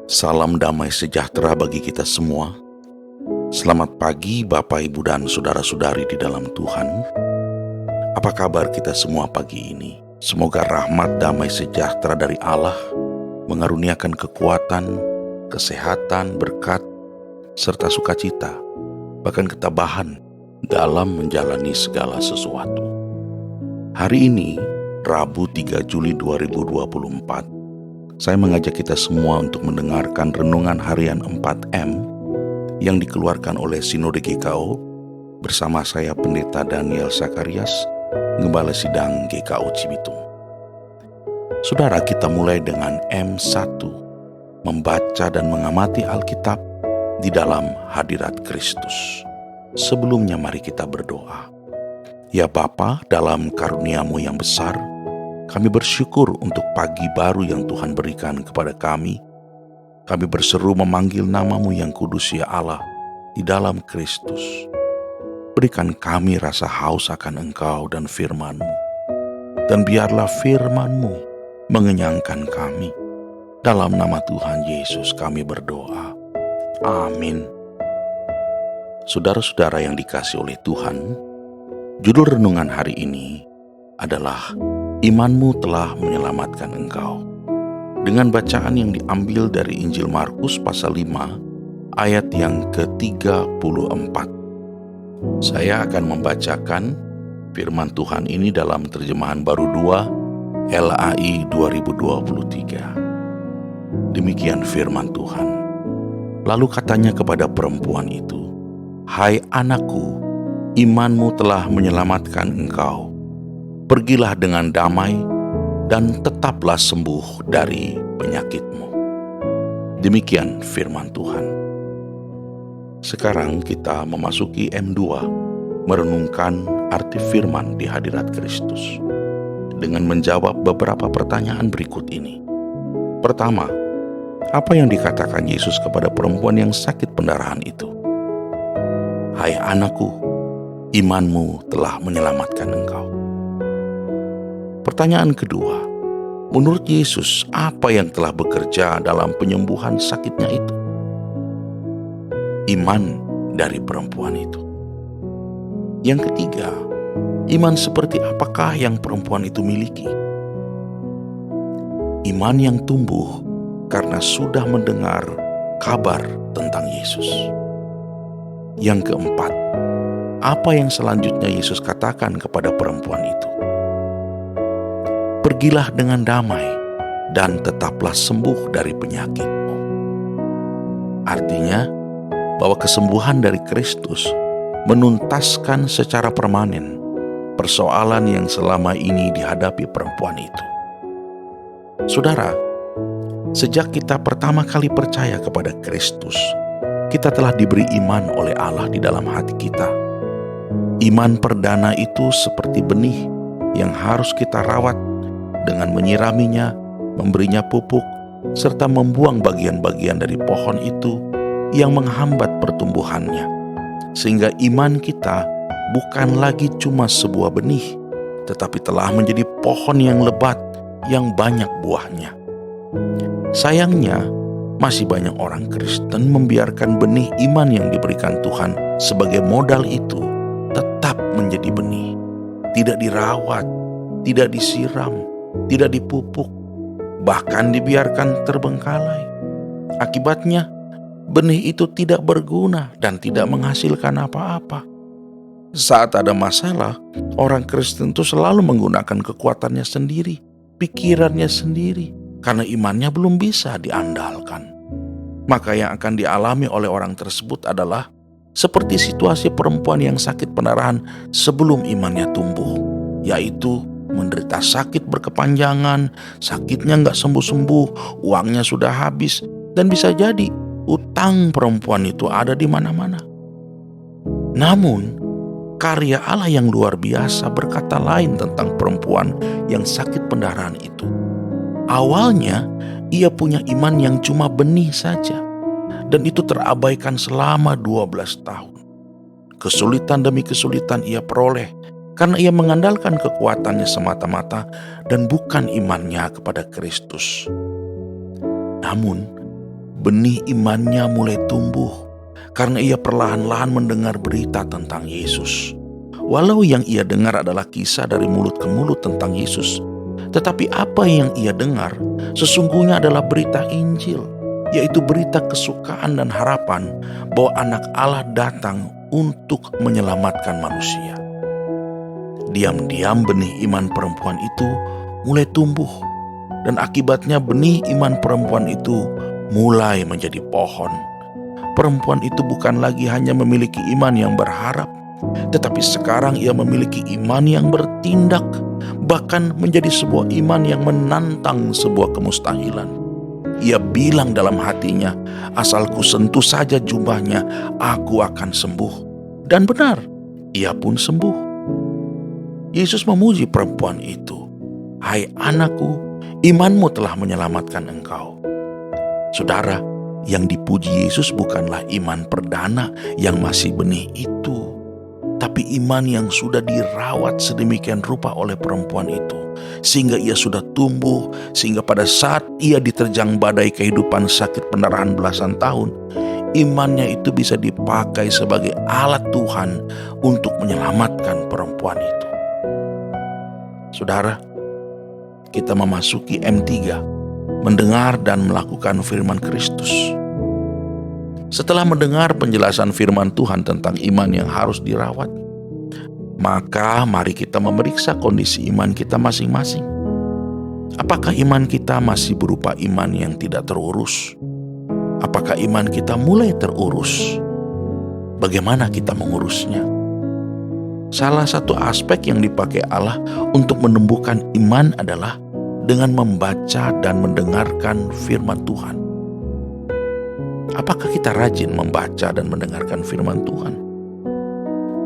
Salam damai sejahtera bagi kita semua. Selamat pagi Bapak, Ibu, dan saudara-saudari di dalam Tuhan. Apa kabar kita semua pagi ini? Semoga rahmat damai sejahtera dari Allah mengaruniakan kekuatan, kesehatan, berkat, serta sukacita, bahkan ketabahan dalam menjalani segala sesuatu. Hari ini, Rabu 3 Juli 2024, saya mengajak kita semua untuk mendengarkan renungan harian 4M yang dikeluarkan oleh Sinode GKO bersama saya Pendeta Daniel Sakarias, Gembala Sidang GKO Cibitung. Saudara, kita mulai dengan M1, membaca dan mengamati Alkitab di dalam hadirat Kristus. Sebelumnya mari kita berdoa. Ya Bapa, dalam karunia-Mu yang besar, kami bersyukur untuk pagi baru yang Tuhan berikan kepada kami. Kami berseru memanggil nama-Mu yang kudus, ya Allah, di dalam Kristus. Berikan kami rasa haus akan Engkau dan firman-Mu. Dan biarlah firman-Mu mengenyangkan kami. Dalam nama Tuhan Yesus kami berdoa. Amin. Saudara-saudara yang dikasihi oleh Tuhan, judul renungan hari ini adalah Imanmu telah menyelamatkan engkau. Dengan bacaan yang diambil dari Injil Markus pasal 5 ayat yang ke-34. Saya akan membacakan firman Tuhan ini dalam terjemahan baru 2 LAI 2023. Demikian firman Tuhan. Lalu katanya kepada perempuan itu, "Hai anakku, imanmu telah menyelamatkan engkau. Pergilah dengan damai dan tetaplah sembuh dari penyakitmu." Demikian firman Tuhan. Sekarang kita memasuki M2, merenungkan arti firman di hadirat Kristus, dengan menjawab beberapa pertanyaan berikut ini. Pertama, apa yang dikatakan Yesus kepada perempuan yang sakit pendarahan itu? "Hai anakku, imanmu telah menyelamatkan engkau." Pertanyaan kedua, menurut Yesus, apa yang telah bekerja dalam penyembuhan sakitnya itu? Iman dari perempuan itu. Yang ketiga, iman seperti apakah yang perempuan itu miliki? Iman yang tumbuh karena sudah mendengar kabar tentang Yesus. Yang keempat, apa yang selanjutnya Yesus katakan kepada perempuan itu? "Pergilah dengan damai dan tetaplah sembuh dari penyakitmu." Artinya bahwa kesembuhan dari Kristus menuntaskan secara permanen persoalan yang selama ini dihadapi perempuan itu. Saudara, sejak kita pertama kali percaya kepada Kristus, kita telah diberi iman oleh Allah di dalam hati kita. Iman perdana itu seperti benih yang harus kita rawat dengan menyiraminya, memberinya pupuk, serta membuang bagian-bagian dari pohon itu yang menghambat pertumbuhannya. Sehingga iman kita bukan lagi cuma sebuah benih, tetapi telah menjadi pohon yang lebat, yang banyak buahnya. Sayangnya, masih banyak orang Kristen membiarkan benih iman yang diberikan Tuhan sebagai modal itu tetap menjadi benih. Tidak dirawat, tidak disiram, tidak dipupuk, bahkan dibiarkan terbengkalai. Akibatnya, benih itu tidak berguna dan tidak menghasilkan apa-apa. Saat ada masalah, orang Kristen itu selalu menggunakan kekuatannya sendiri, pikirannya sendiri, karena imannya belum bisa diandalkan. Maka yang akan dialami oleh orang tersebut adalah seperti situasi perempuan yang sakit pendarahan sebelum imannya tumbuh, yaitu menderita sakit berkepanjangan, sakitnya nggak sembuh-sembuh, uangnya sudah habis, dan bisa jadi utang perempuan itu ada di mana-mana. Namun, karya Allah yang luar biasa berkata lain tentang perempuan yang sakit pendarahan itu. Awalnya, ia punya iman yang cuma benih saja, dan itu terabaikan selama 12 tahun. Kesulitan demi kesulitan ia peroleh, karena ia mengandalkan kekuatannya semata-mata dan bukan imannya kepada Kristus. Namun, benih imannya mulai tumbuh karena ia perlahan-lahan mendengar berita tentang Yesus. Walau yang ia dengar adalah kisah dari mulut ke mulut tentang Yesus, tetapi apa yang ia dengar sesungguhnya adalah berita Injil, yaitu berita kesukaan dan harapan bahwa Anak Allah datang untuk menyelamatkan manusia. Diam-diam benih iman perempuan itu mulai tumbuh, dan akibatnya benih iman perempuan itu mulai menjadi pohon. Perempuan itu bukan lagi hanya memiliki iman yang berharap, tetapi sekarang ia memiliki iman yang bertindak, bahkan menjadi sebuah iman yang menantang sebuah kemustahilan. Ia bilang dalam hatinya, asal ku sentuh saja jubahnya, aku akan sembuh. Dan benar, ia pun sembuh. Yesus memuji perempuan itu. Hai anakku, imanmu telah menyelamatkan engkau. Saudara, yang dipuji Yesus bukanlah iman perdana yang masih benih itu, tapi iman yang sudah dirawat sedemikian rupa oleh perempuan itu, sehingga ia sudah tumbuh, sehingga pada saat ia diterjang badai kehidupan sakit pendarahan belasan tahun, imannya itu bisa dipakai sebagai alat Tuhan untuk menyelamatkan perempuan itu. Saudara, kita memasuki M3, mendengar dan melakukan firman Kristus. Setelah mendengar penjelasan firman Tuhan tentang iman yang harus dirawat, maka mari kita memeriksa kondisi iman kita masing-masing. Apakah iman kita masih berupa iman yang tidak terurus? Apakah iman kita mulai terurus? Bagaimana kita mengurusnya? Salah satu aspek yang dipakai Allah untuk menumbuhkan iman adalah dengan membaca dan mendengarkan firman Tuhan. Apakah kita rajin membaca dan mendengarkan firman Tuhan?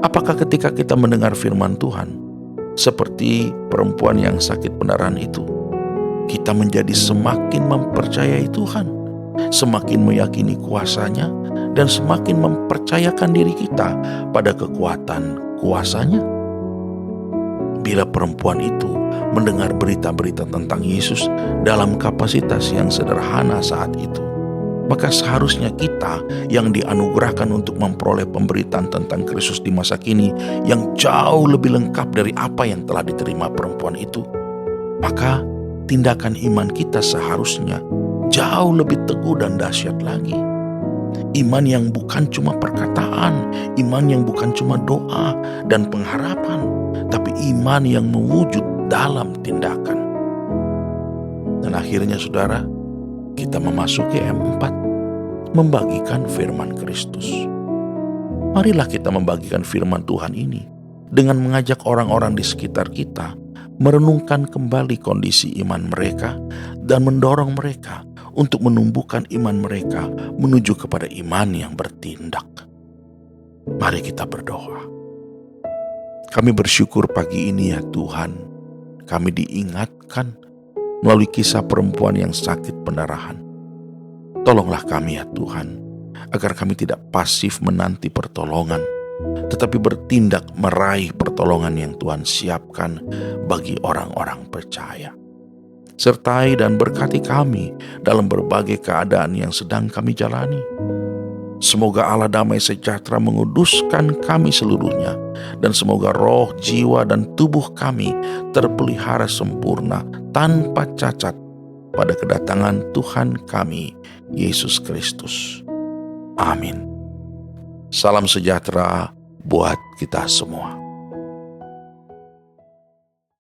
Apakah ketika kita mendengar firman Tuhan, seperti perempuan yang sakit pendarahan itu, kita menjadi semakin mempercayai Tuhan, semakin meyakini kuasa-Nya, dan semakin mempercayakan diri kita pada kekuatan kuasa-Nya? Bila perempuan itu mendengar berita-berita tentang Yesus dalam kapasitas yang sederhana saat itu, maka seharusnya kita yang dianugerahkan untuk memperoleh pemberitaan tentang Kristus di masa kini yang jauh lebih lengkap dari apa yang telah diterima perempuan itu, maka tindakan iman kita seharusnya jauh lebih teguh dan dahsyat lagi. Iman yang bukan cuma perkataan, iman yang bukan cuma doa dan pengharapan, tapi iman yang mewujud dalam tindakan. Dan akhirnya saudara, kita memasuki M4, membagikan firman Kristus. Marilah kita membagikan firman Tuhan ini dengan mengajak orang-orang di sekitar kita merenungkan kembali kondisi iman mereka dan mendorong mereka untuk menumbuhkan iman mereka menuju kepada iman yang bertindak. Mari kita berdoa. Kami bersyukur pagi ini ya Tuhan, kami diingatkan melalui kisah perempuan yang sakit pendarahan. Tolonglah kami ya Tuhan, agar kami tidak pasif menanti pertolongan, tetapi bertindak meraih pertolongan yang Tuhan siapkan bagi orang-orang percaya. Sertai dan berkati kami dalam berbagai keadaan yang sedang kami jalani. Semoga Allah damai sejahtera menguduskan kami seluruhnya, dan semoga roh, jiwa, dan tubuh kami terpelihara sempurna tanpa cacat pada kedatangan Tuhan kami, Yesus Kristus. Amin. Salam sejahtera buat kita semua.